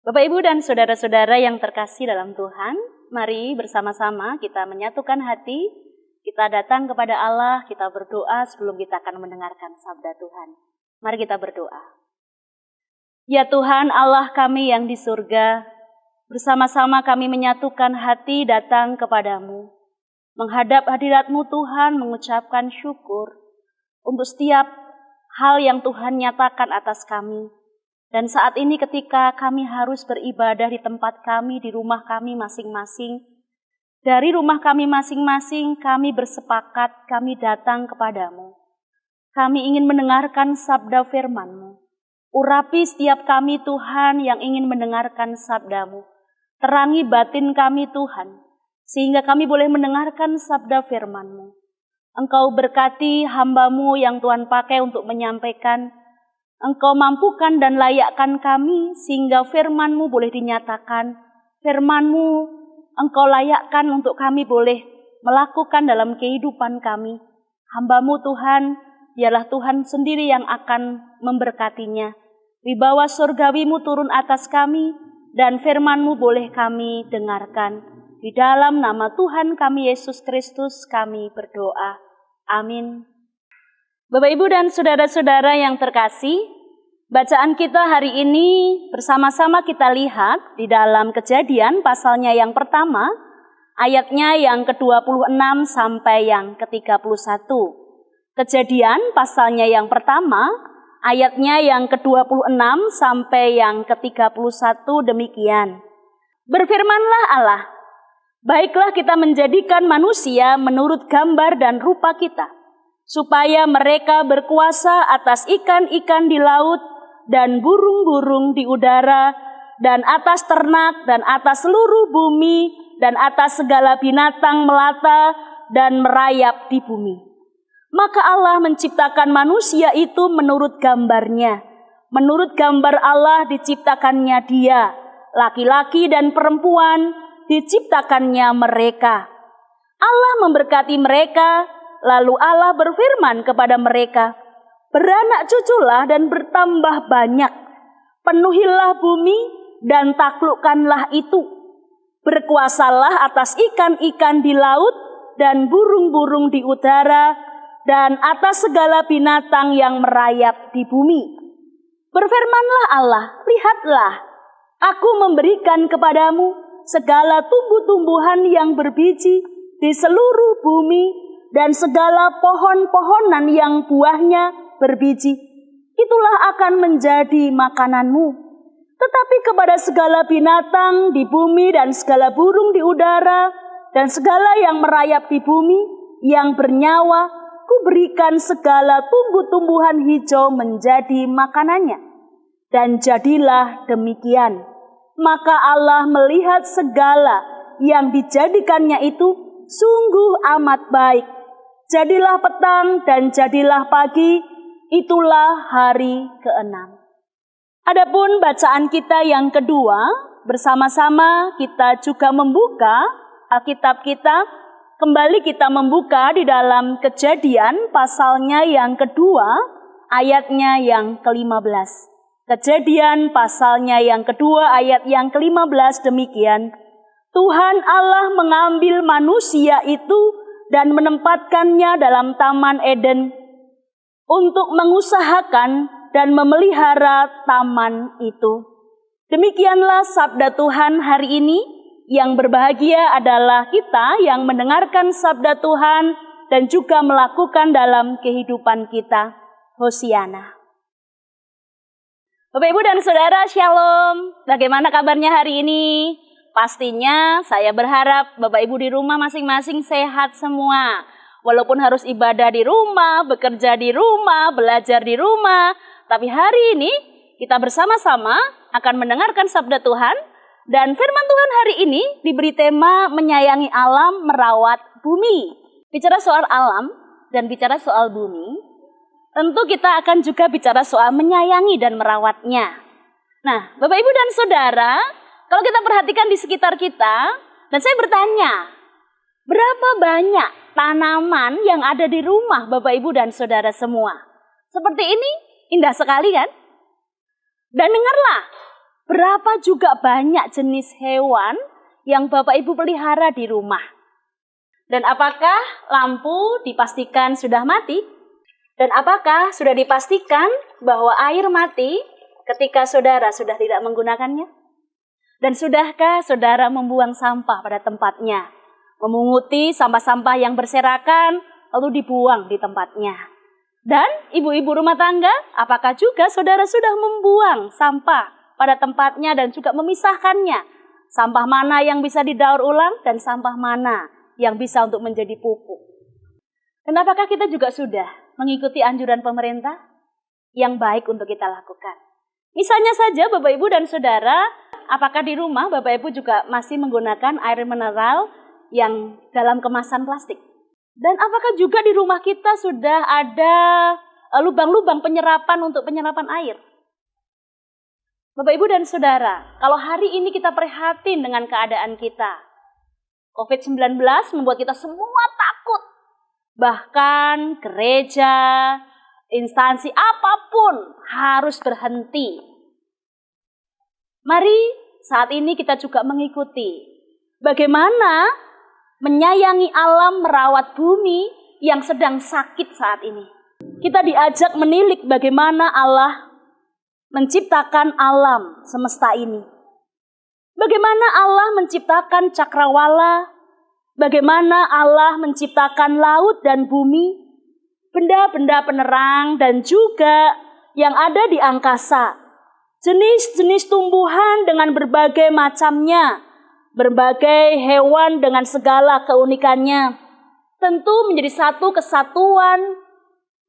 Bapak, Ibu, dan saudara-saudara yang terkasih dalam Tuhan, mari bersama-sama kita menyatukan hati, kita datang kepada Allah, kita berdoa sebelum kita akan mendengarkan sabda Tuhan. Mari kita berdoa. Ya Tuhan Allah kami yang di surga, bersama-sama kami menyatukan hati datang kepadamu, menghadap hadirat-Mu Tuhan, mengucapkan syukur untuk setiap hal yang Tuhan nyatakan atas kami. Dan saat ini ketika kami harus beribadah di tempat kami, di rumah kami masing-masing, dari rumah kami masing-masing kami bersepakat, kami datang kepadamu. Kami ingin mendengarkan sabda firman-Mu. Urapi setiap kami Tuhan yang ingin mendengarkan sabda-Mu. Terangi batin kami Tuhan, sehingga kami boleh mendengarkan sabda firman-Mu. Engkau berkati hamba-Mu yang Tuhan pakai untuk menyampaikan. Engkau mampukan dan layakkan kami sehingga firman-Mu boleh dinyatakan. Firman-Mu Engkau layakkan untuk kami boleh melakukan dalam kehidupan kami. Hamba-Mu Tuhan, biarlah Tuhan sendiri yang akan memberkatinya. Wibawa surgawi-Mu turun atas kami dan firman-Mu boleh kami dengarkan. Di dalam nama Tuhan kami Yesus Kristus kami berdoa. Amin. Bapak, Ibu, dan saudara-saudara yang terkasih, bacaan kita hari ini bersama-sama kita lihat di dalam Kejadian pasalnya yang pertama, ayatnya yang ke-26 sampai yang ke-31. Kejadian pasalnya yang pertama, ayatnya yang ke-26 sampai yang ke-31 demikian. Berfirmanlah Allah, baiklah kita menjadikan manusia menurut gambar dan rupa kita, supaya mereka berkuasa atas ikan-ikan di laut dan burung-burung di udara dan atas ternak dan atas seluruh bumi dan atas segala binatang melata dan merayap di bumi. Maka Allah menciptakan manusia itu menurut gambarnya. Menurut gambar Allah diciptakannya dia, laki-laki dan perempuan diciptakannya mereka. Allah memberkati mereka. Lalu Allah berfirman kepada mereka, beranak cuculah dan bertambah banyak, penuhilah bumi dan taklukkanlah itu. Berkuasalah atas ikan-ikan di laut dan burung-burung di udara dan atas segala binatang yang merayap di bumi. Berfirmanlah Allah, lihatlah, aku memberikan kepadamu segala tumbuh-tumbuhan yang berbiji di seluruh bumi, dan segala pohon-pohonan yang buahnya berbiji, itulah akan menjadi makananmu. Tetapi kepada segala binatang di bumi dan segala burung di udara dan segala yang merayap di bumi yang bernyawa, kuberikan segala tumbuh-tumbuhan hijau menjadi makanannya. Dan jadilah demikian. Maka Allah melihat segala yang dijadikannya itu sungguh amat baik. Jadilah petang dan jadilah pagi, itulah hari ke-6. Adapun bacaan kita yang kedua, bersama-sama kita juga membuka Alkitab kita. Kembali kita membuka di dalam Kejadian pasalnya yang kedua, ayatnya yang ke-15. Kejadian pasalnya yang kedua, ayat yang ke-15 demikian. Tuhan Allah mengambil manusia itu dan menempatkannya dalam Taman Eden untuk mengusahakan dan memelihara taman itu. Demikianlah sabda Tuhan hari ini. Yang berbahagia adalah kita yang mendengarkan sabda Tuhan dan juga melakukan dalam kehidupan kita. Hosiana. Bapak, Ibu, dan saudara, shalom. Bagaimana kabarnya hari ini? Pastinya saya berharap Bapak Ibu di rumah masing-masing sehat semua. Walaupun harus ibadah di rumah, bekerja di rumah, belajar di rumah. Tapi hari ini kita bersama-sama akan mendengarkan sabda Tuhan. Dan firman Tuhan hari ini diberi tema menyayangi alam, merawat bumi. Bicara soal alam dan bicara soal bumi, tentu kita akan juga bicara soal menyayangi dan merawatnya. Nah, Bapak, Ibu, dan saudara, kalau kita perhatikan di sekitar kita, dan saya bertanya, berapa banyak tanaman yang ada di rumah Bapak, Ibu, dan saudara semua? Seperti ini, indah sekali kan? Dan dengarlah, Berapa juga banyak jenis hewan yang Bapak Ibu pelihara di rumah? Dan apakah lampu dipastikan sudah mati? Dan apakah sudah dipastikan bahwa air mati ketika saudara sudah tidak menggunakannya? Dan sudahkah saudara membuang sampah pada tempatnya? Memunguti sampah-sampah yang berserakan lalu dibuang di tempatnya. Dan ibu-ibu rumah tangga, apakah juga saudara sudah membuang sampah pada tempatnya dan juga memisahkannya? Sampah mana yang bisa didaur ulang dan sampah mana yang bisa untuk menjadi pupuk. Dan apakah kita juga sudah mengikuti anjuran pemerintah yang baik untuk kita lakukan? Misalnya saja Bapak Ibu dan Saudara, apakah di rumah Bapak Ibu juga masih menggunakan air mineral yang dalam kemasan plastik? Dan apakah juga di rumah kita sudah ada lubang-lubang penyerapan untuk penyerapan air? Bapak Ibu dan Saudara, kalau hari ini kita prihatin dengan keadaan kita, COVID-19 membuat kita semua takut. Bahkan gereja, instansi apapun harus berhenti. Mari saat ini kita juga mengikuti bagaimana menyayangi alam, merawat bumi yang sedang sakit saat ini. Kita diajak menilik bagaimana Allah menciptakan alam semesta ini. Bagaimana Allah menciptakan cakrawala, bagaimana Allah menciptakan laut dan bumi, benda-benda penerang dan juga yang ada di angkasa. Jenis-jenis tumbuhan dengan berbagai macamnya, berbagai hewan dengan segala keunikannya. Tentu menjadi satu kesatuan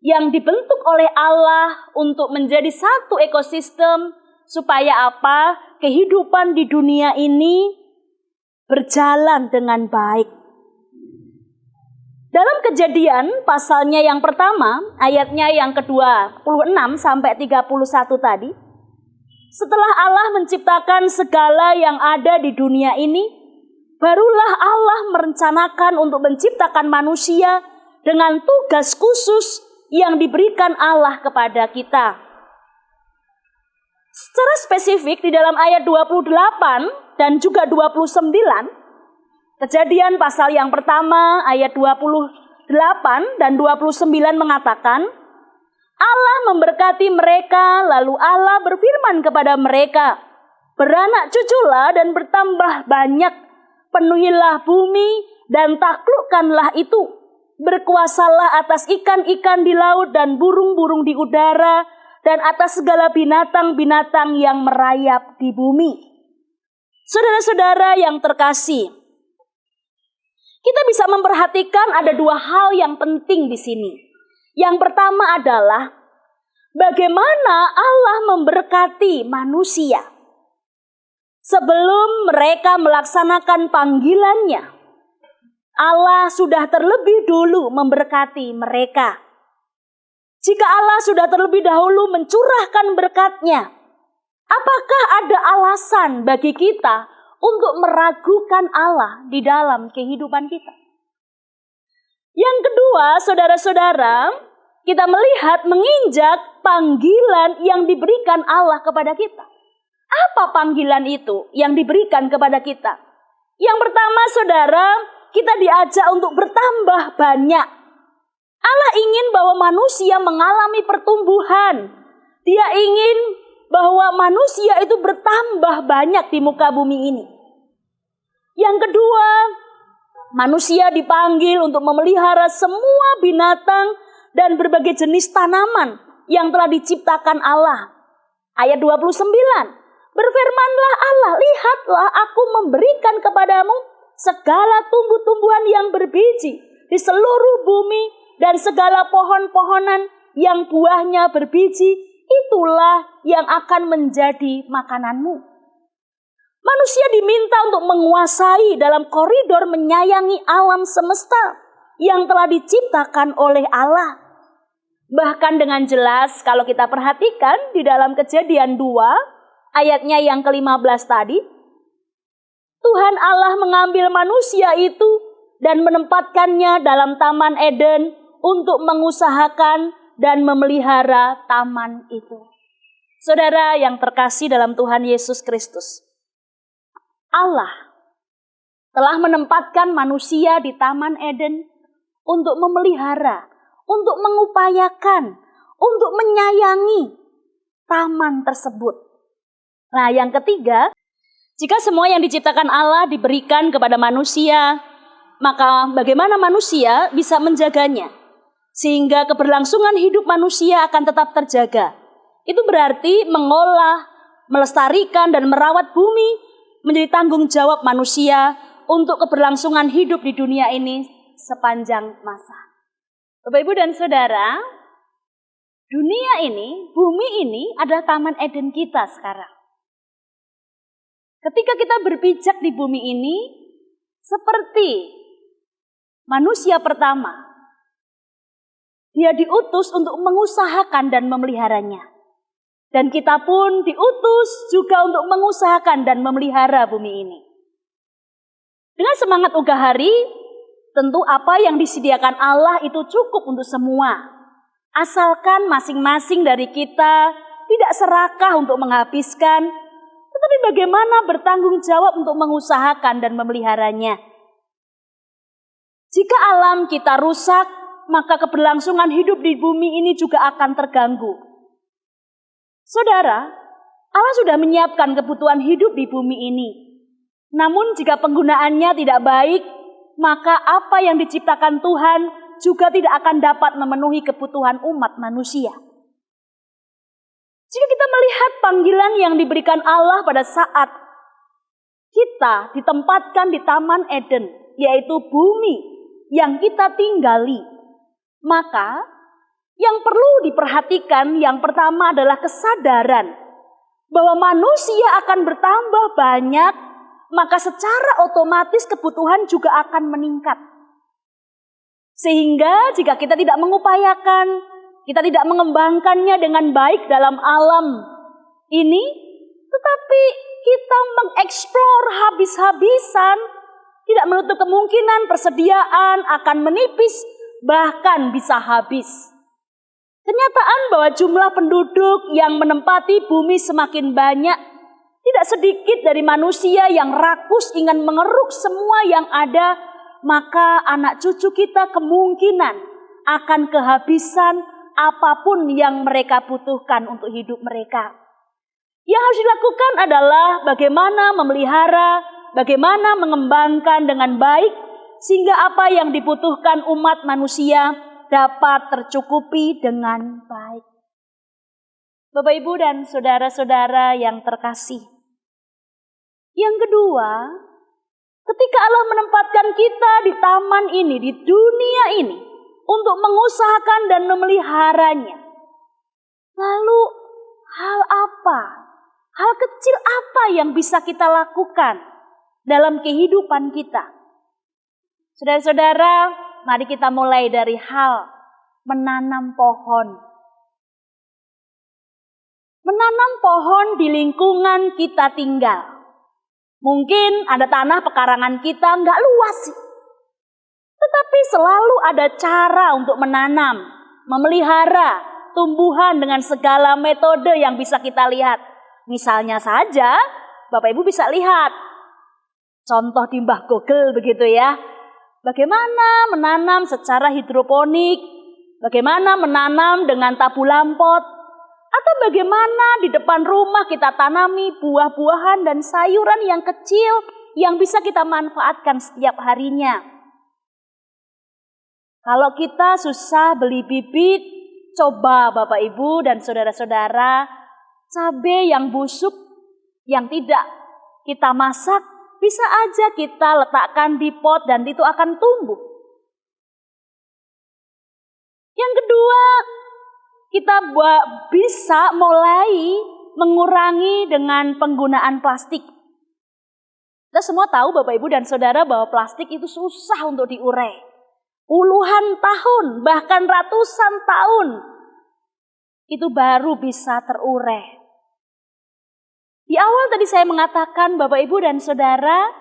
yang dibentuk oleh Allah untuk menjadi satu ekosistem, supaya apa? Kehidupan di dunia ini berjalan dengan baik. Dalam Kejadian pasalnya yang pertama, ayatnya yang ke-26 sampai 31 tadi, setelah Allah menciptakan segala yang ada di dunia ini, barulah Allah merencanakan untuk menciptakan manusia dengan tugas khusus yang diberikan Allah kepada kita. Secara spesifik di dalam ayat 28 dan juga 29, Kejadian pasal yang pertama ayat 28 dan 29 mengatakan, Allah memberkati mereka, lalu Allah berfirman kepada mereka, beranak cuculah dan bertambah banyak, penuhilah bumi dan taklukkanlah itu, berkuasalah atas ikan-ikan di laut dan burung-burung di udara, dan atas segala binatang-binatang yang merayap di bumi. Saudara-saudara yang terkasih, kita bisa memperhatikan ada dua hal yang penting di sini. Yang pertama adalah bagaimana Allah memberkati manusia sebelum mereka melaksanakan panggilannya. Allah sudah terlebih dulu memberkati mereka. Jika Allah sudah terlebih dahulu mencurahkan berkat-Nya, apakah ada alasan bagi kita untuk meragukan Allah di dalam kehidupan kita? Yang kedua, saudara-saudara, kita melihat menginjak panggilan yang diberikan Allah kepada kita. Apa panggilan itu yang diberikan kepada kita? Yang pertama, saudara, kita diajak untuk bertambah banyak. Allah ingin bahwa manusia mengalami pertumbuhan. Dia ingin bahwa manusia itu bertambah banyak di muka bumi ini. Yang kedua, manusia dipanggil untuk memelihara semua binatang dan berbagai jenis tanaman yang telah diciptakan Allah. Ayat 29, berfirmanlah Allah, lihatlah aku memberikan kepadamu segala tumbuh-tumbuhan yang berbiji di seluruh bumi, dan segala pohon-pohonan yang buahnya berbiji, itulah yang akan menjadi makananmu. Manusia diminta untuk menguasai dalam koridor menyayangi alam semesta yang telah diciptakan oleh Allah. Bahkan dengan jelas kalau kita perhatikan di dalam Kejadian 2 ayatnya yang ke-15 tadi, Tuhan Allah mengambil manusia itu dan menempatkannya dalam Taman Eden untuk mengusahakan dan memelihara taman itu. Saudara yang terkasih dalam Tuhan Yesus Kristus, Allah telah menempatkan manusia di Taman Eden untuk memelihara, untuk mengupayakan, untuk menyayangi taman tersebut. Nah, yang ketiga, jika semua yang diciptakan Allah diberikan kepada manusia, maka bagaimana manusia bisa menjaganya? Sehingga keberlangsungan hidup manusia akan tetap terjaga. Itu berarti mengolah, melestarikan, dan merawat bumi menjadi tanggung jawab manusia untuk keberlangsungan hidup di dunia ini sepanjang masa. Bapak, Ibu, dan Saudara, dunia ini, bumi ini adalah Taman Eden kita sekarang. Ketika kita berpijak di bumi ini, seperti manusia pertama, dia diutus untuk mengusahakan dan memeliharanya. Dan kita pun diutus juga untuk mengusahakan dan memelihara bumi ini. Dengan semangat ugah hari, tentu apa yang disediakan Allah itu cukup untuk semua. Asalkan masing-masing dari kita tidak serakah untuk menghabiskan, tetapi bagaimana bertanggung jawab untuk mengusahakan dan memeliharanya. Jika alam kita rusak, maka keberlangsungan hidup di bumi ini juga akan terganggu. Saudara, Allah sudah menyiapkan kebutuhan hidup di bumi ini. Namun jika penggunaannya tidak baik, maka apa yang diciptakan Tuhan juga tidak akan dapat memenuhi kebutuhan umat manusia. Jika kita melihat panggilan yang diberikan Allah pada saat kita ditempatkan di Taman Eden, yaitu bumi yang kita tinggali, maka yang perlu diperhatikan yang pertama adalah kesadaran bahwa manusia akan bertambah banyak, maka secara otomatis kebutuhan juga akan meningkat. Sehingga jika kita tidak mengupayakan, kita tidak mengembangkannya dengan baik dalam alam ini, tetapi kita mengeksplor habis-habisan, tidak menutup kemungkinan persediaan akan menipis, bahkan bisa habis. Kenyataan bahwa jumlah penduduk yang menempati bumi semakin banyak, tidak sedikit dari manusia yang rakus ingin mengeruk semua yang ada, maka anak cucu kita kemungkinan akan kehabisan apapun yang mereka butuhkan untuk hidup mereka. Yang harus dilakukan adalah bagaimana memelihara, bagaimana mengembangkan dengan baik, sehingga apa yang dibutuhkan umat manusia dapat tercukupi dengan baik. Bapak, Ibu, dan saudara-saudara yang terkasih. Yang kedua, ketika Allah menempatkan kita di taman ini, di dunia ini, untuk mengusahakan dan memeliharanya, lalu hal apa, hal kecil apa yang bisa kita lakukan dalam kehidupan kita? Saudara-saudara, mari kita mulai dari hal menanam pohon. Menanam pohon di lingkungan kita tinggal. Mungkin ada tanah pekarangan kita nggak luas sih. Tetapi selalu ada cara untuk menanam, memelihara tumbuhan dengan segala metode yang bisa kita lihat. Misalnya saja, Bapak Ibu bisa lihat contoh di Mbah Google begitu ya. Bagaimana menanam secara hidroponik, bagaimana menanam dengan tabu lampot, atau bagaimana di depan rumah kita tanami buah-buahan dan sayuran yang kecil yang bisa kita manfaatkan setiap harinya. Kalau kita susah beli bibit, coba Bapak Ibu dan saudara-saudara, cabai yang busuk, yang tidak kita masak, bisa aja kita letakkan di pot dan itu akan tumbuh. Yang kedua, kita bisa mulai mengurangi dengan penggunaan plastik. Kita semua tahu Bapak Ibu dan Saudara bahwa plastik itu susah untuk diurai. Puluhan tahun, bahkan ratusan tahun, itu baru bisa terurai. Di awal tadi saya mengatakan Bapak Ibu dan Saudara,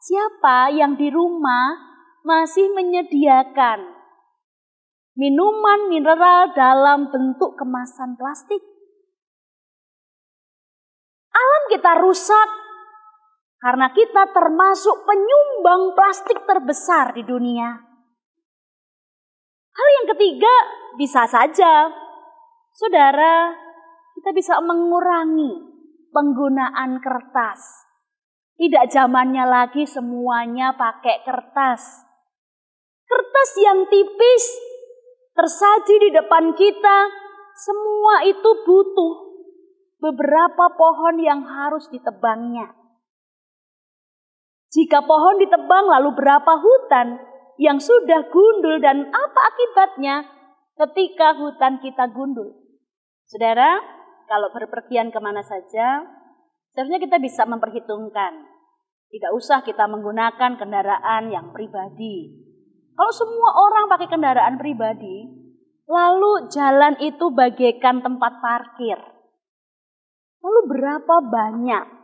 siapa yang di rumah masih menyediakan minuman mineral dalam bentuk kemasan plastik? Alam kita rusak karena kita termasuk penyumbang plastik terbesar di dunia. Hal yang ketiga, bisa saja, saudara, kita bisa mengurangi penggunaan kertas. Tidak zamannya lagi semuanya pakai kertas. Kertas yang tipis tersaji di depan kita, semua itu butuh beberapa pohon yang harus ditebangnya. Jika pohon ditebang lalu berapa hutan yang sudah gundul dan apa akibatnya ketika hutan kita gundul? Saudara, kalau berpergian kemana saja, seharusnya kita bisa memperhitungkan. Tidak usah kita menggunakan kendaraan yang pribadi. Kalau semua orang pakai kendaraan pribadi, lalu jalan itu bagaikan tempat parkir. Lalu berapa banyak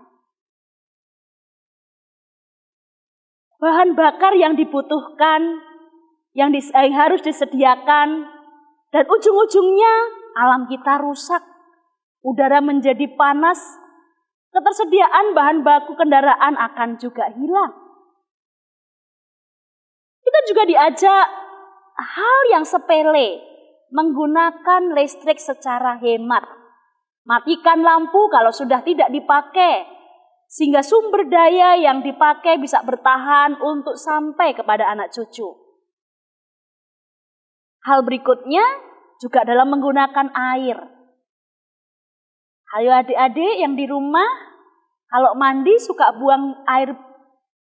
bahan bakar yang dibutuhkan, yang harus disediakan, dan ujung-ujungnya alam kita rusak, udara menjadi panas, ketersediaan bahan baku kendaraan akan juga hilang. Kita juga diajak hal yang sepele, menggunakan listrik secara hemat. Matikan lampu kalau sudah tidak dipakai, sehingga sumber daya yang dipakai bisa bertahan untuk sampai kepada anak cucu. Hal berikutnya juga dalam menggunakan air. Ayo adik-adik yang di rumah, kalau mandi suka buang air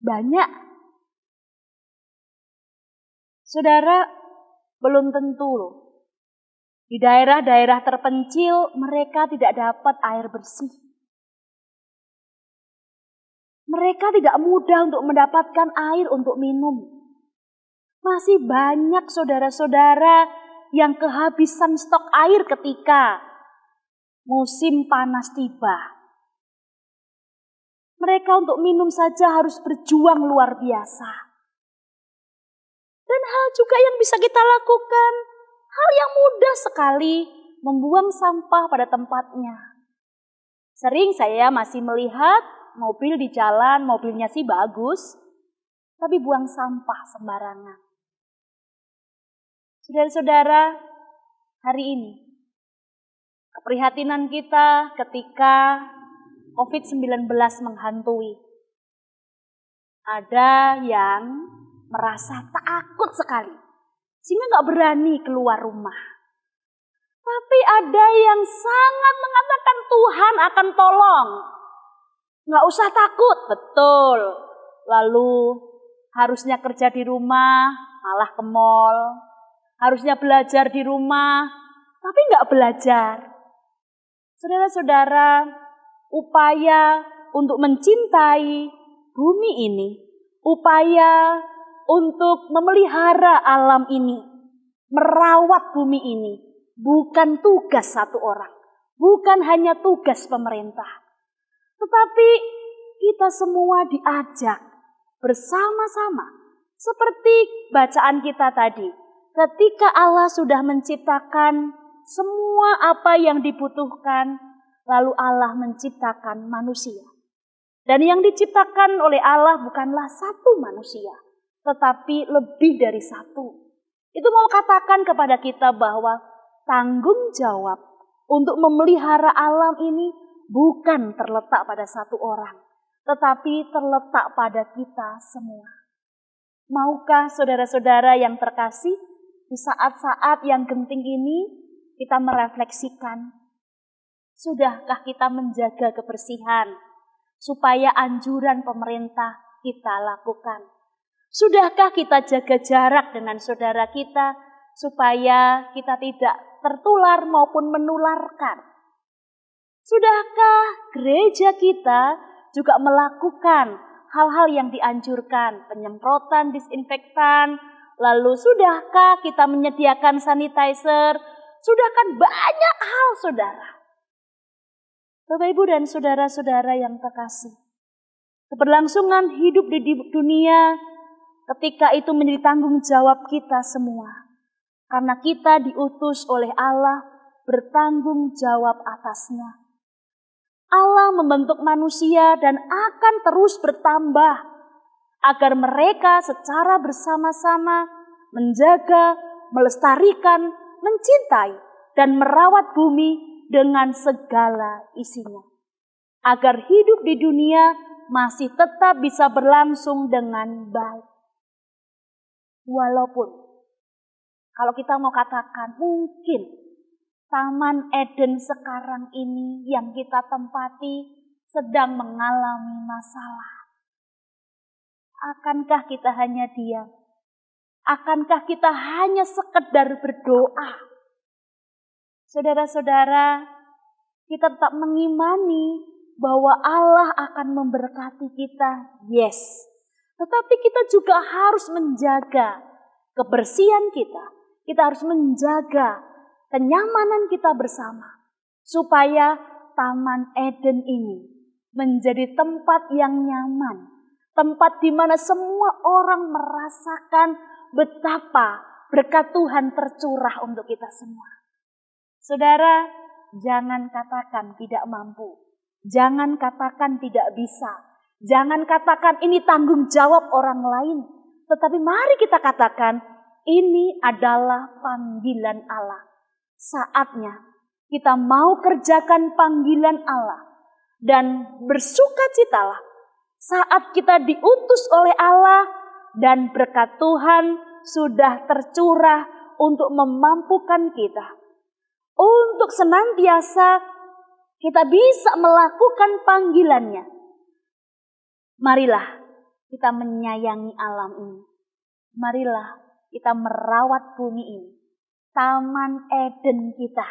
banyak. Saudara, belum tentu loh. Di daerah-daerah terpencil mereka tidak dapat air bersih. Mereka tidak mudah untuk mendapatkan air untuk minum. Masih banyak saudara-saudara yang kehabisan stok air ketika musim panas tiba. Mereka untuk minum saja harus berjuang luar biasa. Dan hal juga yang bisa kita lakukan, hal yang mudah sekali, membuang sampah pada tempatnya. Sering saya masih melihat mobil di jalan, mobilnya sih bagus, tapi buang sampah sembarangan. Saudara-saudara, hari ini keprihatinan kita ketika COVID-19 menghantui. Ada yang merasa takut sekali, sehingga gak berani keluar rumah. Tapi ada yang sangat mengatakan Tuhan akan tolong. Gak usah takut, betul. Lalu harusnya kerja di rumah, malah ke mall. Harusnya belajar di rumah, tapi gak belajar. Saudara-saudara, upaya untuk mencintai bumi ini, upaya untuk memelihara alam ini, merawat bumi ini, bukan tugas satu orang, bukan hanya tugas pemerintah. Tetapi kita semua diajak bersama-sama. Seperti bacaan kita tadi, ketika Allah sudah menciptakan semua apa yang dibutuhkan, lalu Allah menciptakan manusia. Dan yang diciptakan oleh Allah bukanlah satu manusia, tetapi lebih dari satu. Itu mau katakan kepada kita bahwa tanggung jawab untuk memelihara alam ini bukan terletak pada satu orang, tetapi terletak pada kita semua. Maukah saudara-saudara yang terkasih, di saat-saat yang genting ini kita merefleksikan, sudahkah kita menjaga kebersihan supaya anjuran pemerintah kita lakukan? Sudahkah kita jaga jarak dengan saudara kita supaya kita tidak tertular maupun menularkan? Sudahkah gereja kita juga melakukan hal-hal yang dianjurkan, penyemprotan disinfektan, lalu sudahkah kita menyediakan sanitizer? Sudahkah banyak hal, saudara? Bapak, Ibu, dan saudara-saudara yang terkasih, keberlangsungan hidup di dunia ketika itu menjadi tanggung jawab kita semua. Karena kita diutus oleh Allah bertanggung jawab atasnya. Allah membentuk manusia dan akan terus bertambah agar mereka secara bersama-sama menjaga, melestarikan, mencintai, dan merawat bumi dengan segala isinya. Agar hidup di dunia masih tetap bisa berlangsung dengan baik. Walaupun kalau kita mau katakan mungkin Taman Eden sekarang ini yang kita tempati sedang mengalami masalah. Akankah kita hanya diam? Akankah kita hanya sekedar berdoa? Saudara-saudara, kita tetap mengimani bahwa Allah akan memberkati kita. Yes. Tetapi kita juga harus menjaga kebersihan kita. Kita harus menjaga kenyamanan kita bersama, supaya Taman Eden ini menjadi tempat yang nyaman, tempat di mana semua orang merasakan betapa berkat Tuhan tercurah untuk kita semua. Saudara, jangan katakan tidak mampu, jangan katakan tidak bisa, jangan katakan ini tanggung jawab orang lain, tetapi mari kita katakan ini adalah panggilan Allah. Saatnya kita mau kerjakan panggilan Allah dan bersukacitalah saat kita diutus oleh Allah dan berkat Tuhan sudah tercurah untuk memampukan kita. Untuk senantiasa kita bisa melakukan panggilannya. Marilah kita menyayangi alam ini. Marilah kita merawat bumi ini. Taman Eden kita.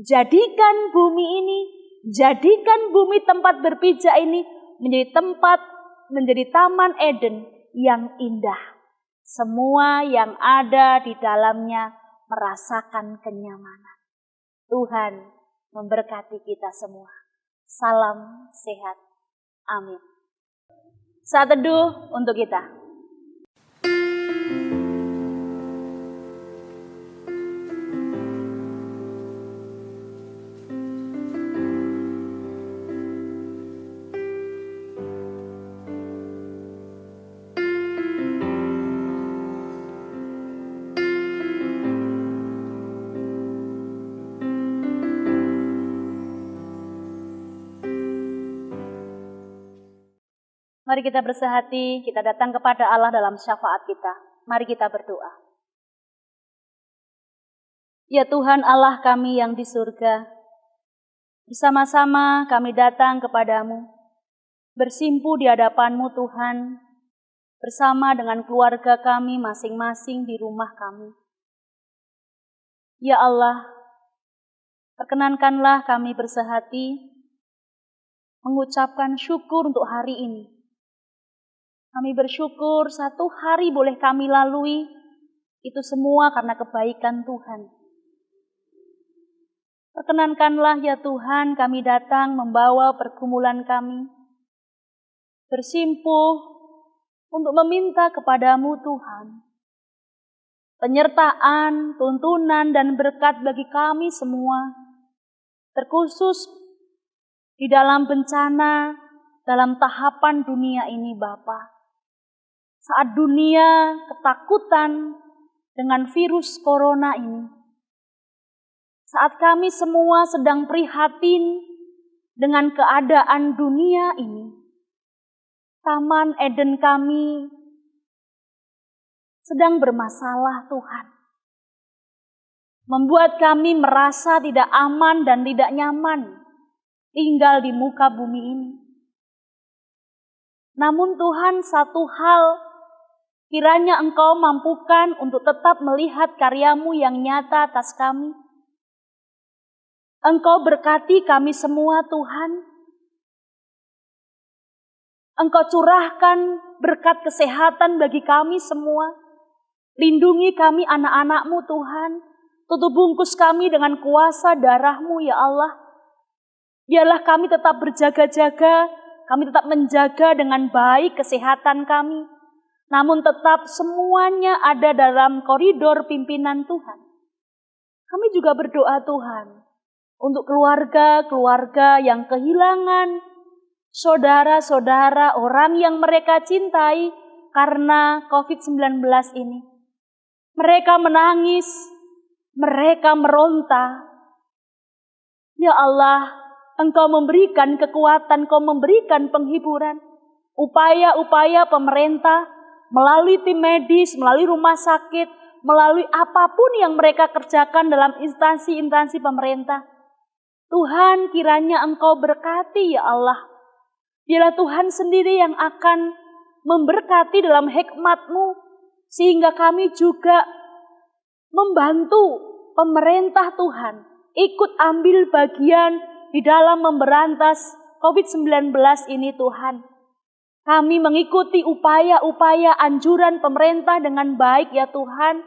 Jadikan bumi ini, jadikan bumi tempat berpijak ini menjadi Taman Eden yang indah. Semua yang ada di dalamnya merasakan kenyamanan. Tuhan memberkati kita semua. Salam sehat. Amin. Saat teduh untuk kita. Mari kita bersehati, kita datang kepada Allah dalam syafaat kita. Mari kita berdoa. Ya Tuhan Allah kami yang di surga, bersama-sama kami datang kepadamu, bersimpu di hadapan-Mu Tuhan, bersama dengan keluarga kami masing-masing di rumah kami. Ya Allah, perkenankanlah kami bersehati, mengucapkan syukur untuk hari ini. Kami bersyukur satu hari boleh kami lalui, itu semua karena kebaikan Tuhan. Perkenankanlah ya Tuhan kami datang membawa pergumulan kami, bersimpuh untuk meminta kepadamu Tuhan. Penyertaan, tuntunan dan berkat bagi kami semua, terkhusus di dalam bencana, dalam tahapan dunia ini Bapa. Saat dunia ketakutan dengan virus corona ini. Saat kami semua sedang prihatin dengan keadaan dunia ini. Taman Eden kami sedang bermasalah Tuhan. Membuat kami merasa tidak aman dan tidak nyaman tinggal di muka bumi ini. Namun Tuhan, satu hal kiranya Engkau mampukan untuk tetap melihat karya-Mu yang nyata atas kami. Engkau berkati kami semua Tuhan. Engkau curahkan berkat kesehatan bagi kami semua. Lindungi kami anak-anak-Mu Tuhan. Tutup bungkus kami dengan kuasa darah-Mu ya Allah. Biarlah kami tetap berjaga-jaga. Kami tetap menjaga dengan baik kesehatan kami. Namun tetap semuanya ada dalam koridor pimpinan Tuhan. Kami juga berdoa Tuhan, untuk keluarga-keluarga yang kehilangan saudara-saudara, orang yang mereka cintai karena COVID-19 ini. Mereka menangis, mereka meronta. Ya Allah, Engkau memberikan kekuatan, Engkau memberikan penghiburan. Upaya-upaya pemerintah melalui tim medis, melalui rumah sakit, melalui apapun yang mereka kerjakan dalam instansi-instansi pemerintah. Tuhan, kiranya Engkau berkati ya Allah. Biarlah Tuhan sendiri yang akan memberkati dalam hikmat-Mu, sehingga kami juga membantu pemerintah Tuhan ikut ambil bagian di dalam memberantas COVID-19 ini Tuhan. Kami mengikuti upaya-upaya anjuran pemerintah dengan baik ya Tuhan.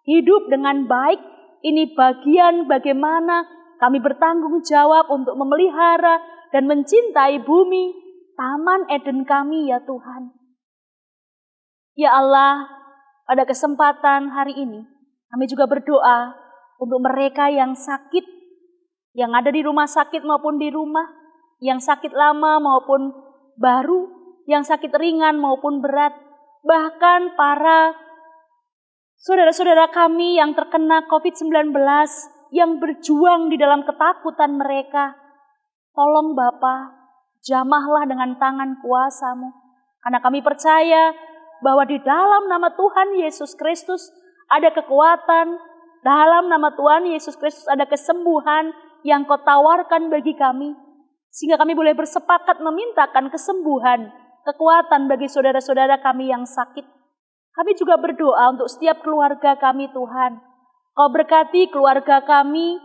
Hidup dengan baik, ini bagian bagaimana kami bertanggung jawab untuk memelihara dan mencintai bumi, Taman Eden kami ya Tuhan. Ya Allah, pada kesempatan hari ini, kami juga berdoa untuk mereka yang sakit, yang ada di rumah sakit maupun di rumah, yang sakit lama maupun baru, yang sakit ringan maupun berat, bahkan para saudara-saudara kami yang terkena COVID-19, yang berjuang di dalam ketakutan mereka. Tolong Bapa, jamahlah dengan tangan kuasa-Mu, karena kami percaya bahwa di dalam nama Tuhan Yesus Kristus ada kekuatan, dalam nama Tuhan Yesus Kristus ada kesembuhan yang Kau tawarkan bagi kami, sehingga kami boleh bersepakat memintakan kesembuhan, kekuatan bagi saudara-saudara kami yang sakit. Kami juga berdoa untuk setiap keluarga kami Tuhan. Kau berkati keluarga kami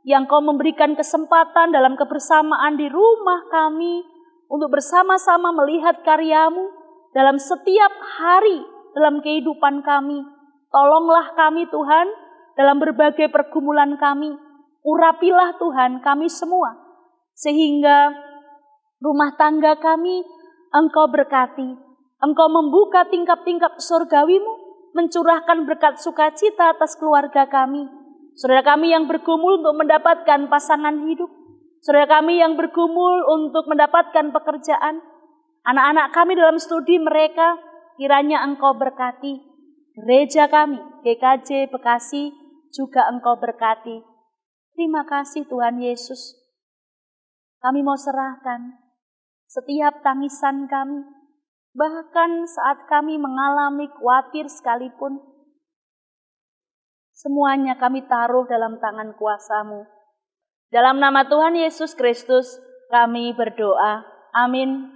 yang Kau memberikan kesempatan dalam kebersamaan di rumah kami untuk bersama-sama melihat karya-Mu dalam setiap hari dalam kehidupan kami. Tolonglah kami Tuhan dalam berbagai pergumulan kami. Urapilah Tuhan kami semua, sehingga rumah tangga kami Engkau berkati. Engkau membuka tingkap-tingkap surgawi-Mu, mencurahkan berkat sukacita atas keluarga kami. Saudara kami yang bergumul untuk mendapatkan pasangan hidup, saudara kami yang bergumul untuk mendapatkan pekerjaan, anak-anak kami dalam studi mereka, kiranya Engkau berkati. Gereja kami, GKJ Bekasi, juga Engkau berkati. Terima kasih Tuhan Yesus. Kami mau serahkan setiap tangisan kami, bahkan saat kami mengalami khawatir sekalipun, semuanya kami taruh dalam tangan kuasa-Mu. Dalam nama Tuhan Yesus Kristus, kami berdoa. Amin.